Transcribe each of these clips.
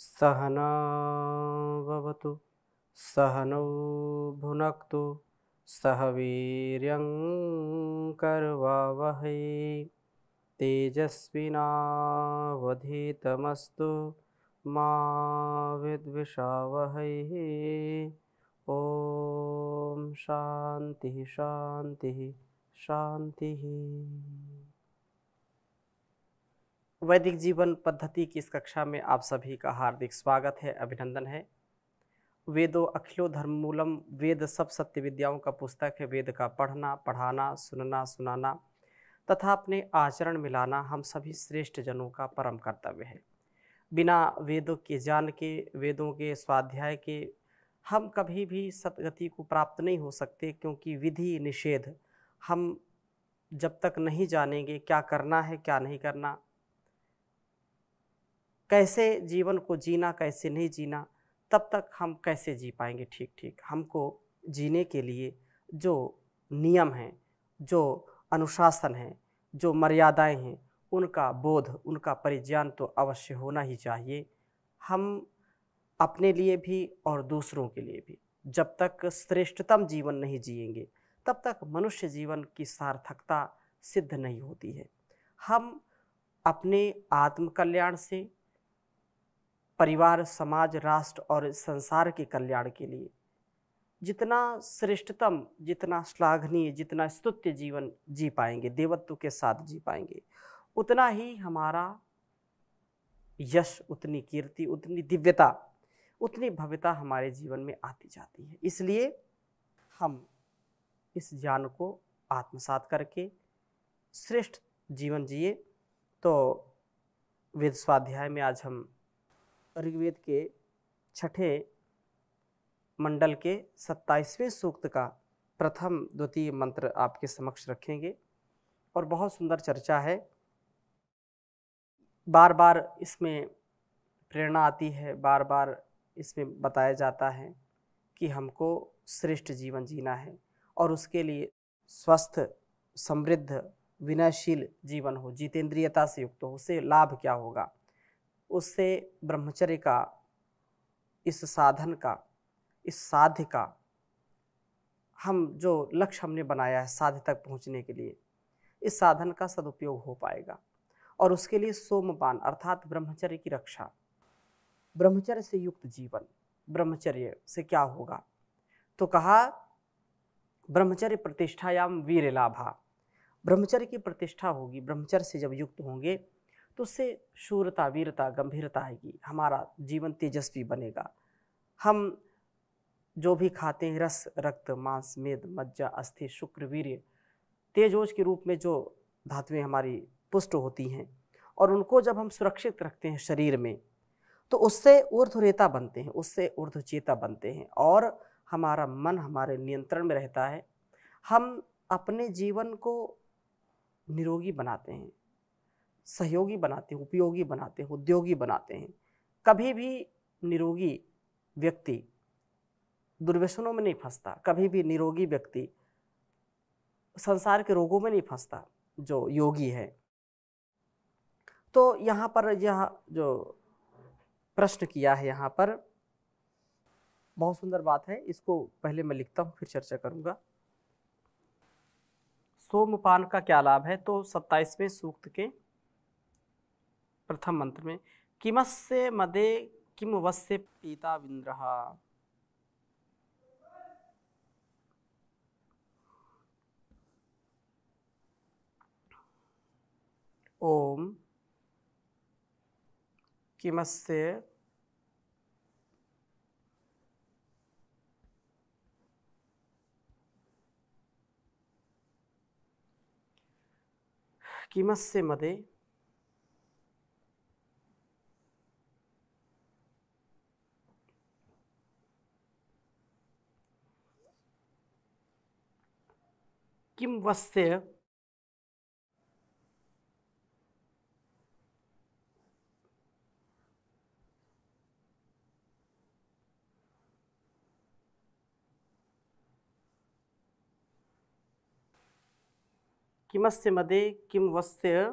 सहना भवतु सहनौ भुनक्तु सह वीर्यं करवावहै तेजस्विनावधीतमस्तु मा विद्विषावहै। ओम शांति शांति शांति। वैदिक जीवन पद्धति की इस कक्षा में आप सभी का हार्दिक स्वागत है, अभिनंदन है। वेदो अखिलो धर्ममूलम, वेद सब सत्य विद्याओं का पुस्तक है। वेद का पढ़ना, पढ़ाना, सुनना, सुनाना तथा अपने आचरण में लाना हम सभी श्रेष्ठ जनों का परम कर्तव्य है। बिना वेदों के ज्ञान के, वेदों के स्वाध्याय के हम कभी भी सतगति को प्राप्त नहीं हो सकते, क्योंकि विधि निषेध हम जब तक नहीं जानेंगे क्या करना है क्या नहीं करना, कैसे जीवन को जीना कैसे नहीं जीना, तब तक हम कैसे जी पाएंगे ठीक ठीक। हमको जीने के लिए जो नियम हैं, जो अनुशासन है, जो मर्यादाएं हैं, उनका बोध, उनका परिज्ञान तो अवश्य होना ही चाहिए। हम अपने लिए भी और दूसरों के लिए भी जब तक श्रेष्ठतम जीवन नहीं जिएंगे, तब तक मनुष्य जीवन की सार्थकता सिद्ध नहीं होती है। हम अपने आत्म कल्याण से, परिवार, समाज, राष्ट्र और संसार के कल्याण के लिए जितना श्रेष्ठतम, जितना श्लाघनीय, जितना स्तुत्य जीवन जी पाएंगे, देवत्व के साथ जी पाएंगे, उतना ही हमारा यश, उतनी कीर्ति, उतनी दिव्यता, उतनी भव्यता हमारे जीवन में आती जाती है। इसलिए हम इस ज्ञान को आत्मसात करके श्रेष्ठ जीवन जिए। तो वेद स्वाध्याय में आज हम ऋग्वेद के छठे मंडल के 27वें सूक्त का प्रथम द्वितीय मंत्र आपके समक्ष रखेंगे और बहुत सुंदर चर्चा है। बार बार इसमें प्रेरणा आती है, बार बार इसमें बताया जाता है कि हमको श्रेष्ठ जीवन जीना है और उसके लिए स्वस्थ, समृद्ध, विनयशील जीवन हो, जितेंद्रियता से युक्त हो। उससे लाभ क्या होगा? उससे ब्रह्मचर्य का, इस साधन का, इस साध्य का, हम जो लक्ष्य हमने बनाया है साध्य तक पहुंचने के लिए, इस साधन का सदुपयोग हो पाएगा। और उसके लिए सोमपान अर्थात ब्रह्मचर्य की रक्षा, ब्रह्मचर्य से युक्त जीवन। ब्रह्मचर्य से क्या होगा? तो कहा ब्रह्मचर्य प्रतिष्ठायाम वीर लाभा। ब्रह्मचर्य की प्रतिष्ठा होगी, ब्रह्मचर्य से जब युक्त होंगे तो उससे शूरता, वीरता, गंभीरता आएगी, हमारा जीवन तेजस्वी बनेगा। हम जो भी खाते हैं, रस, रक्त, मांस, मेद, मज्जा, अस्थि, शुक्र, वीर्य, तेजोज के रूप में जो धातुएं हमारी पुष्ट होती हैं, और उनको जब हम सुरक्षित रखते हैं शरीर में, तो उससे ऊर्ध्वरेता बनते हैं, उससे ऊर्ध्वचेता बनते हैं और हमारा मन हमारे नियंत्रण में रहता है। हम अपने जीवन को निरोगी बनाते हैं, सहयोगी बनाते हैं, उपयोगी बनाते हैं, उद्योगी बनाते हैं। कभी भी निरोगी व्यक्ति दुर्व्यसनों में नहीं फंसता, कभी भी निरोगी व्यक्ति संसार के रोगों में नहीं फंसता, जो योगी है। तो यहाँ पर यह जो प्रश्न किया है, यहाँ पर बहुत सुंदर बात है। इसको पहले मैं लिखता हूँ, फिर चर्चा करूंगा। सोमपान का क्या लाभ है? तो 27वें सूक्त के प्रथम मंत्र में किमस्य मदे किम वस्य पीता विंद्रहा। ओम किमस्य किमस्य मदे किम वस्य किमस्य मदे किम वस्य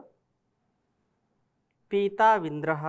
पीता विंद्रः।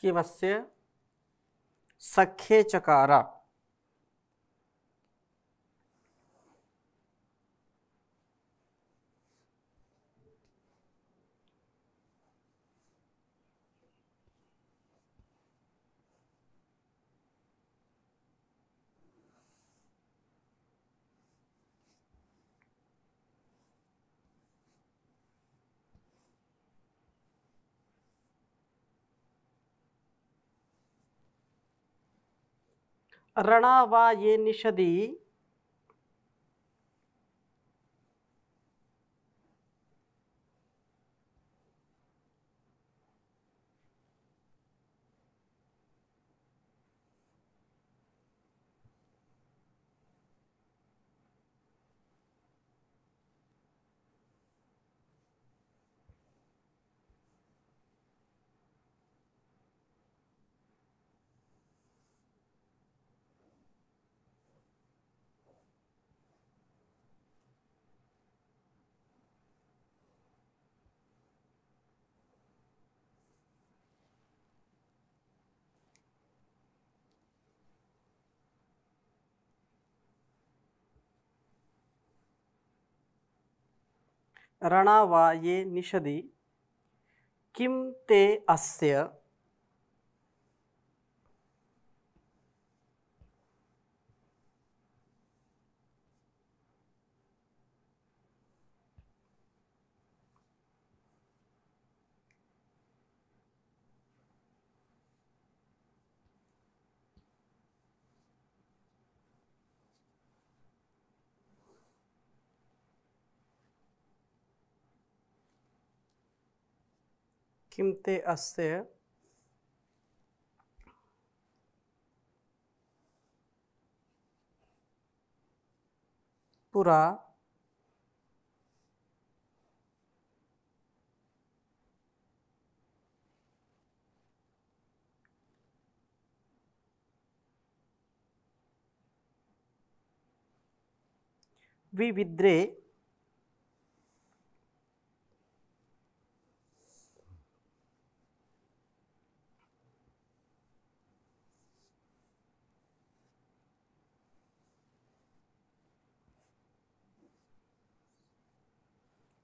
किमस्य सख्ये चकार। रणा वा ये निषदि रणा वा ये निषदि किम ते अस्य किम ते अस्य पुरा विविद्रे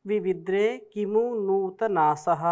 विविद्रे किमु नूतनासः।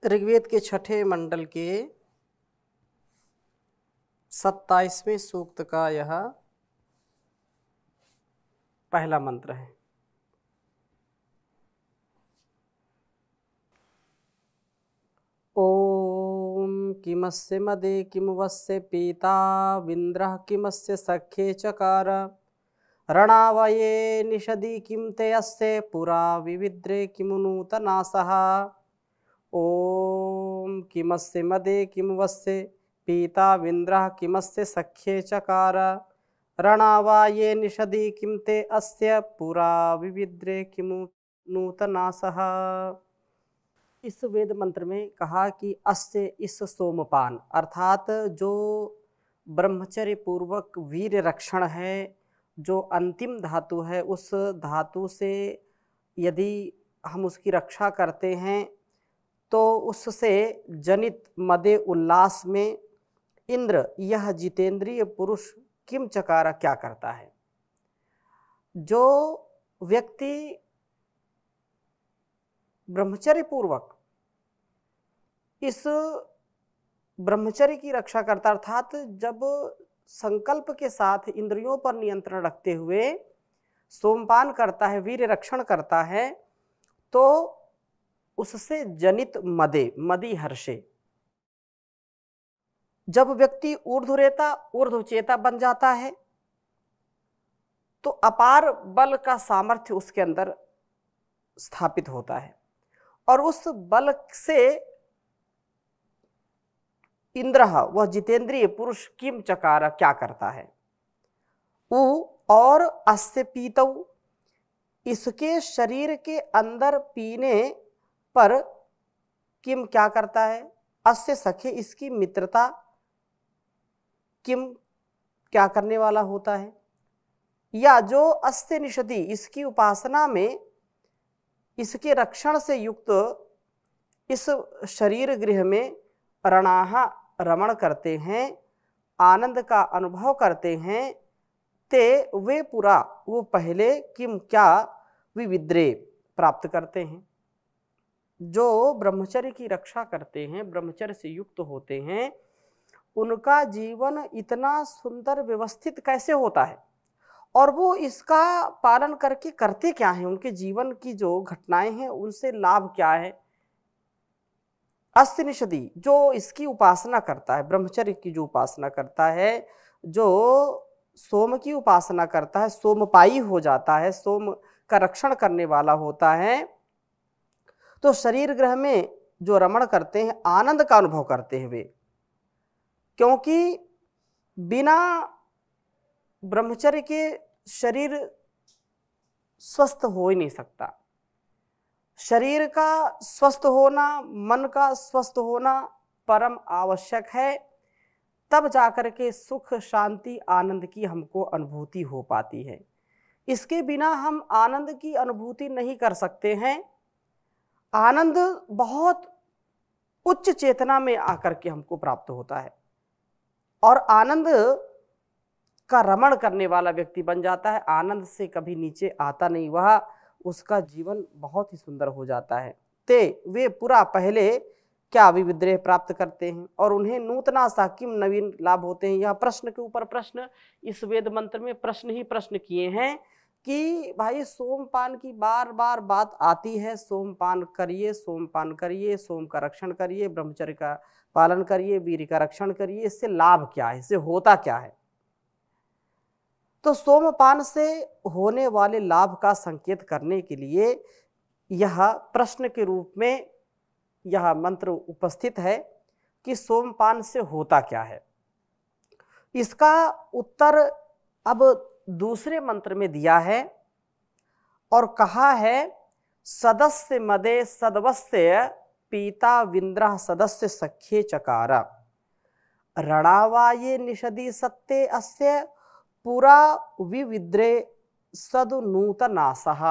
ऋग्वेद के छठे मंडल के 27वें सूक्त का यह पहला मंत्र है। ओम किमस्य मदे किमुवस्य पीता विन्द्रः किमस्य सख्ये चकार। रणा-वये निषदि किम ते अस्य पुरा विविद्रे किमु नूतनासः। ओम किमस्य मदे किमुवस्य पीता विन्द्रः किमस्य सख्ये चकार। रणा-वये निषदि किम ते अस्य पुरा विविद्रे किमु नूतनासः। इस वेद मंत्र में कहा कि अस्य इस सोमपान अर्थात जो ब्रह्मचर्य पूर्वक वीर रक्षण है, जो अंतिम धातु है, उस धातु से यदि हम उसकी रक्षा करते हैं तो उससे जनित मदे उल्लास में इंद्र यह जितेंद्रिय पुरुष किम चकारा क्या करता है। जो व्यक्ति ब्रह्मचर्य पूर्वक इस ब्रह्मचर्य की रक्षा करता अर्थात जब संकल्प के साथ इंद्रियों पर नियंत्रण रखते हुए सोमपान करता है, वीर रक्षण करता है, तो उससे जनित मदे मदी हर्षे जब व्यक्ति ऊर्ध्वरेता ऊर्ध्वचेता बन जाता है तो अपार बल का सामर्थ्य उसके अंदर स्थापित होता है और उस बल से इंद्र, वह जितेंद्रिय पुरुष, किम चकार, क्या करता है। उ और अस्य पीतौ, इसके शरीर के अंदर पीने पर किम क्या करता है, अस्य सखे, इसकी मित्रता, किम क्या करने वाला होता है, या जो अस्य निषदि, इसकी उपासना में इसके रक्षण से युक्त इस शरीर गृह में रणाहा रमण करते हैं, आनंद का अनुभव करते हैं, ते वे पुरा, वो पहले किम क्या विविद्रे प्राप्त करते हैं। जो ब्रह्मचर्य की रक्षा करते हैं, ब्रह्मचर्य से युक्त होते हैं, उनका जीवन इतना सुंदर व्यवस्थित कैसे होता है और वो इसका पालन करके करते क्या हैं, उनके जीवन की जो घटनाएं हैं उनसे लाभ क्या है। अस्य निषदि, जो इसकी उपासना करता है, ब्रह्मचर्य की जो उपासना करता है, जो सोम की उपासना करता है, सोमपाई हो जाता है, सोम का रक्षण करने वाला होता है, तो शरीर ग्रह में जो रमण करते हैं, आनंद का अनुभव करते हैं वे, क्योंकि बिना ब्रह्मचर्य के शरीर स्वस्थ हो ही नहीं सकता। शरीर का स्वस्थ होना, मन का स्वस्थ होना परम आवश्यक है, तब जाकर के सुख, शांति, आनंद की हमको अनुभूति हो पाती है। इसके बिना हम आनंद की अनुभूति नहीं कर सकते हैं। आनंद बहुत उच्च चेतना में आकर के हमको प्राप्त होता है और आनंद का रमण करने वाला व्यक्ति बन जाता है, आनंद से कभी नीचे आता नहीं, वह उसका जीवन बहुत ही सुंदर हो जाता है। ते वे पूरा पहले क्या विविद्रेह प्राप्त करते हैं और उन्हें नूतना सा किम नवीन लाभ होते हैं। यह प्रश्न के ऊपर प्रश्न, इस वेद मंत्र में प्रश्न ही प्रश्न किए हैं कि भाई सोमपान की बार बार बात आती है, सोमपान करिए, सोमपान करिए, सोम का रक्षण करिए, ब्रह्मचर्य का पालन करिए, वीर्य का रक्षण करिए, इससे लाभ क्या है, इससे होता क्या है। तो सोमपान से होने वाले लाभ का संकेत करने के लिए यह प्रश्न के रूप में यह मंत्र उपस्थित है कि सोमपान से होता क्या है। इसका उत्तर अब दूसरे मंत्र में दिया है और कहा है, सदस्य मदे सदवस्य पीता विंद्र सदस्य सख्ये चकार, रणावाये निषदि सत्ते अस्य पुरा विविद्रे सदु नूतनासः।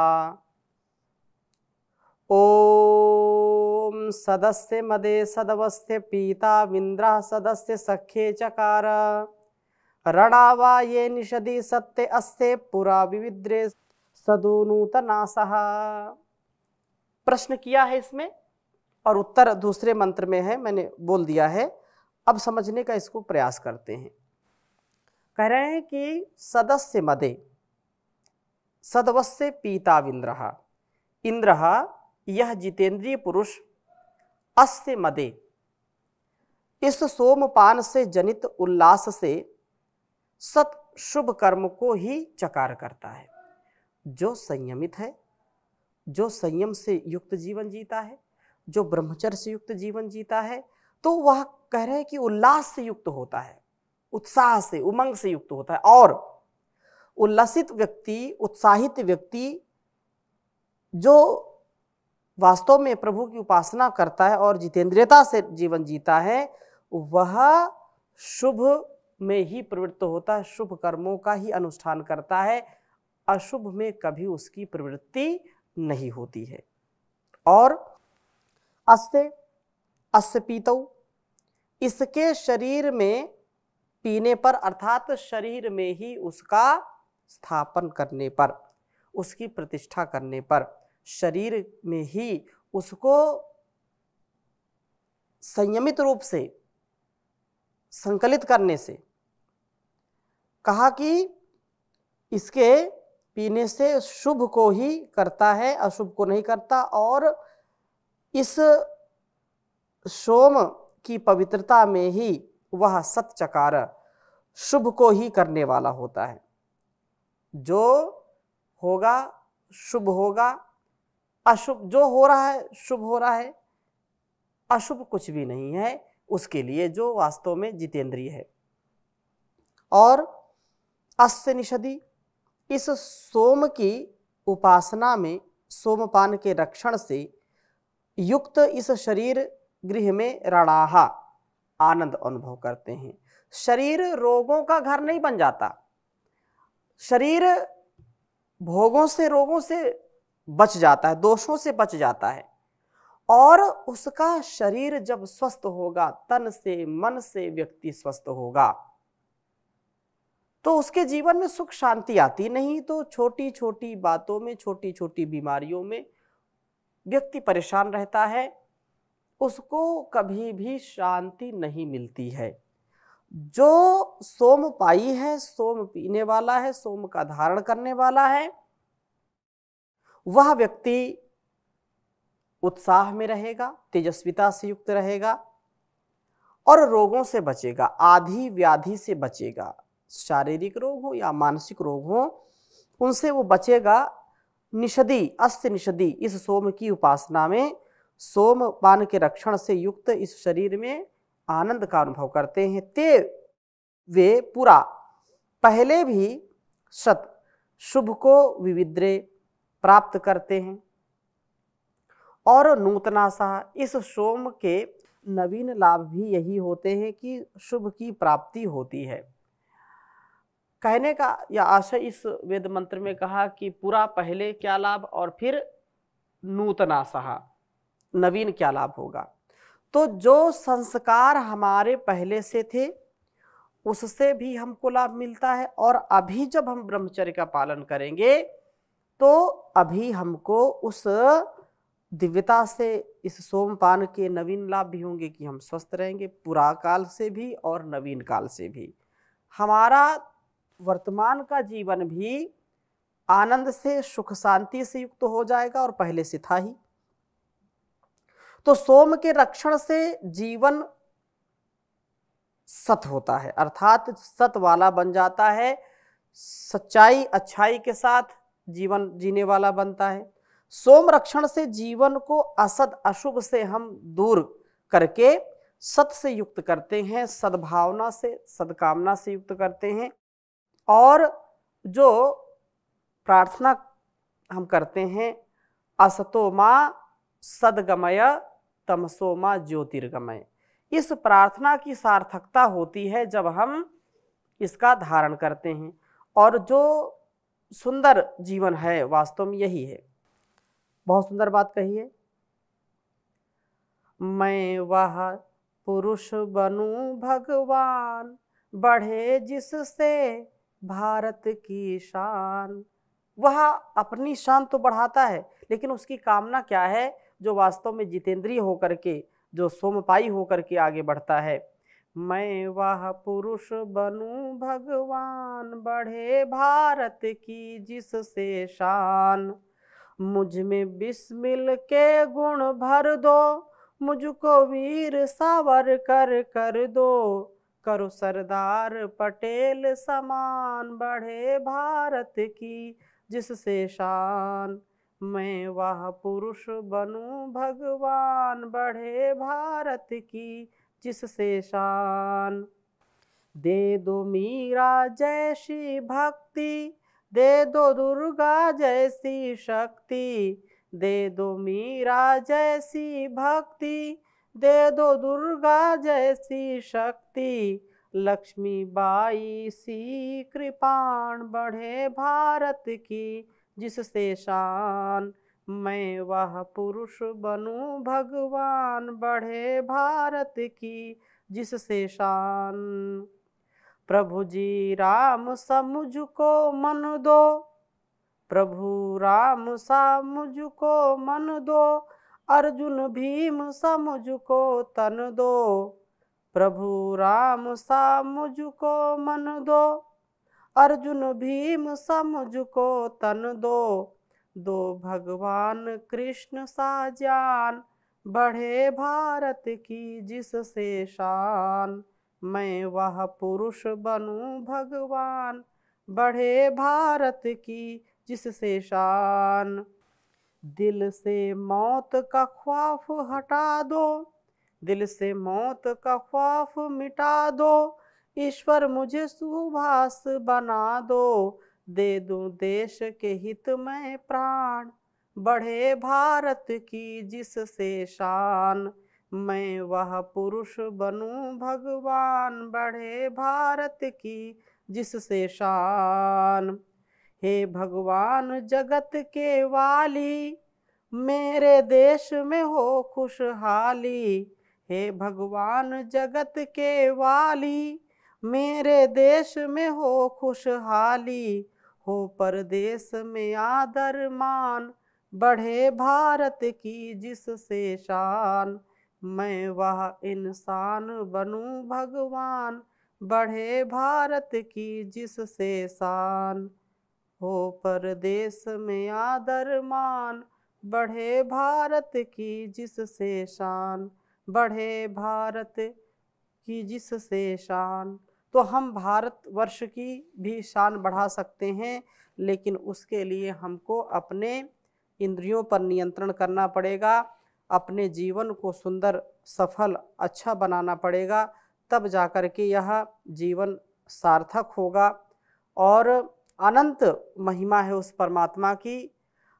ओम सदस्य मदे सदवस्य पीता विंद्र सदस्य सख्ये चकार, रणावाये निषदि सत्ते अस्य पुरा विविद्रे सदु नूतनासः। प्रश्न किया है इसमें और उत्तर दूसरे मंत्र में है, मैंने बोल दिया है। अब समझने का इसको प्रयास करते हैं। कह रहे हैं कि सदस्य मदे सदवस्य पीता विंद्रः, इंद्रः यह जितेंद्रिय पुरुष, अस्य मदे इस सोमपान से जनित उल्लास से सत शुभ कर्म को ही चकार करता है। जो संयमित है, जो संयम से युक्त जीवन जीता है, जो ब्रह्मचर्य से युक्त जीवन जीता है, तो वह कह रहे हैं कि उल्लास से युक्त होता है, उत्साह से, उमंग से युक्त होता है। और उल्लसित व्यक्ति, उत्साहित व्यक्ति जो वास्तव में प्रभु की उपासना करता है और जितेंद्रियता से जीवन जीता है, वह शुभ में ही प्रवृत्त होता है, शुभ कर्मों का ही अनुष्ठान करता है, अशुभ में कभी उसकी प्रवृत्ति नहीं होती है। और अस्य पीतौ, इसके शरीर में पीने पर, अर्थात शरीर में ही उसका स्थापन करने पर, उसकी प्रतिष्ठा करने पर, शरीर में ही उसको संयमित रूप से संकलित करने से कहा कि इसके पीने से शुभ को ही करता है, अशुभ को नहीं करता। और इस सोम की पवित्रता में ही वह सतचकार शुभ को ही करने वाला होता है। जो होगा शुभ होगा, अशुभ जो हो रहा है शुभ हो रहा है, अशुभ कुछ भी नहीं है उसके लिए, जो वास्तव में जितेंद्रिय है। और अस्य निषदि, इस सोम की उपासना में सोमपान के रक्षण से युक्त इस शरीर गृह में रणाहा आनंद अनुभव करते हैं। शरीर रोगों का घर नहीं बन जाता, शरीर भोगों से रोगों से बच जाता है, दोषों से बच जाता है। और उसका शरीर जब स्वस्थ होगा, तन से मन से व्यक्ति स्वस्थ होगा, तो उसके जीवन में सुख शांति आती। नहीं तो छोटी छोटी बातों में, छोटी छोटी बीमारियों में व्यक्ति परेशान रहता है, उसको कभी भी शांति नहीं मिलती है। जो सोम पाई है, सोम पीने वाला है, सोम का धारण करने वाला है, वह व्यक्ति उत्साह में रहेगा, तेजस्विता से युक्त रहेगा और रोगों से बचेगा, आधि व्याधि से बचेगा। शारीरिक रोग हो या मानसिक रोग हो, उनसे वो बचेगा। निषदि, अस्य निषदि, इस सोम की उपासना में सोमपान के रक्षण से युक्त इस शरीर में आनंद का अनुभव करते हैं। ते वे पूरा पहले भी सत शुभ को विविद्रे प्राप्त करते हैं। और नूतनासा, इस सोम के नवीन लाभ भी यही होते हैं कि शुभ की प्राप्ति होती है। कहने का या आशय इस वेद मंत्र में कहा कि पूरा पहले क्या लाभ और फिर नूतनासा नवीन क्या लाभ होगा। तो जो संस्कार हमारे पहले से थे उससे भी हमको लाभ मिलता है, और अभी जब हम ब्रह्मचर्य का पालन करेंगे तो अभी हमको उस दिव्यता से, इस सोमपान के नवीन लाभ भी होंगे कि हम स्वस्थ रहेंगे, पुरा काल से भी और नवीन काल से भी। हमारा वर्तमान का जीवन भी आनंद से, सुख शांति से युक्त हो जाएगा और पहले से था ही। तो सोम के रक्षण से जीवन सत होता है, अर्थात सत वाला बन जाता है, सच्चाई अच्छाई के साथ जीवन जीने वाला बनता है। सोम रक्षण से जीवन को असद अशुभ से हम दूर करके सत से युक्त करते हैं, सद्भावना से, सद्कामना से युक्त करते हैं। और जो प्रार्थना हम करते हैं, असतो मां सद्गमय तमसो मां ज्योतिर्गमय, इस प्रार्थना की सार्थकता होती है जब हम इसका धारण करते हैं। और जो सुंदर जीवन है वास्तव में यही है। बहुत सुंदर बात कही है, मैं वह पुरुष बनूं भगवान, बढ़े जिससे भारत की शान। वह अपनी शान तो बढ़ाता है, लेकिन उसकी कामना क्या है? जो वास्तव में जितेंद्रिय होकर के, जो सोमपाई होकर के आगे बढ़ता है। मैं वह पुरुष बनूं भगवान, बढ़े भारत की जिससे शान। मुझ में बिस्मिल के गुण भर दो, मुझको वीर सावरकर कर दो, करो सरदार पटेल समान, बढ़े भारत की जिससे शान। मैं वह पुरुष बनूं भगवान, बढ़े भारत की जिससे शान। दे दो मीरा जैसी भक्ति, दे दो दुर्गा जैसी शक्ति, दे दो मीरा जैसी भक्ति, दे दो दुर्गा जैसी शक्ति। लक्ष्मी बाई सी कृपाण, बढ़े भारत की जिससे शान। मैं वह पुरुष बनूं भगवान, बढ़े भारत की जिससे शान। प्रभु जी राम सा मुझको मन दो, प्रभु राम सा मुझको मन दो, अर्जुन भीम सा मुझको तन दो, प्रभु राम सा मुझको मन दो, अर्जुन भीम सा मुझको तन दो। दो भगवान कृष्ण सा ज्ञान, बढ़े भारत की जिससे शान। मैं वह पुरुष बनूं भगवान, बढ़े भारत की जिससे शान। दिल से मौत का ख्वाफ हटा दो, दिल से मौत का ख्वाफ मिटा दो, ईश्वर मुझे सुभाष बना दो, दे दूं देश के हित में प्राण, बढ़े भारत की जिससे शान। मैं वह पुरुष बनूं भगवान, बढ़े भारत की जिससे शान। हे भगवान जगत के वाली, मेरे देश में हो खुशहाली। हे भगवान जगत के वाली, मेरे देश में हो खुशहाली। हो परदेश में आदर मान, बढ़े भारत की जिससे शान। मैं वह इंसान बनूं भगवान, बढ़े भारत की जिससे शान। हो परदेश में आदर मान, बढ़े भारत की जिससे शान, बढ़े भारत की जिससे शान। तो हम भारतवर्ष की भी शान बढ़ा सकते हैं, लेकिन उसके लिए हमको अपने इंद्रियों पर नियंत्रण करना पड़ेगा, अपने जीवन को सुंदर, सफल, अच्छा बनाना पड़ेगा, तब जाकर के यह जीवन सार्थक होगा। और अनंत महिमा है उस परमात्मा की,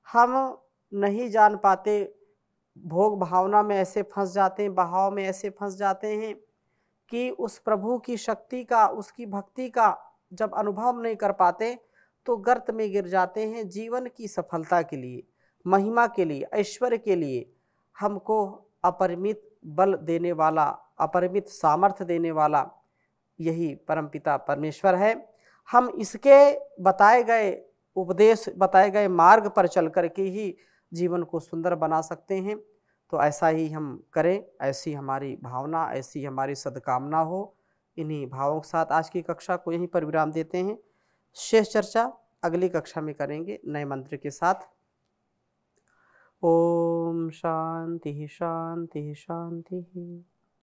हम नहीं जान पाते, भोग भावना में ऐसे फंस जाते हैं, बहाव में ऐसे फंस जाते हैं कि उस प्रभु की शक्ति का, उसकी भक्ति का जब अनुभव नहीं कर पाते तो गर्त में गिर जाते हैं। जीवन की सफलता के लिए, महिमा के लिए, ऐश्वर्य के लिए हमको अपरिमित बल देने वाला, अपरिमित सामर्थ्य देने वाला यही परमपिता परमेश्वर है। हम इसके बताए गए उपदेश, बताए गए मार्ग पर चल कर के ही जीवन को सुंदर बना सकते हैं। तो ऐसा ही हम करें, ऐसी हमारी भावना, ऐसी हमारी सद्कामना हो। इन्हीं भावों के साथ आज की कक्षा को यहीं पर विराम देते हैं। शेष चर्चा अगली कक्षा में करेंगे नए मंत्र के साथ। ओम शांति शांति शांति।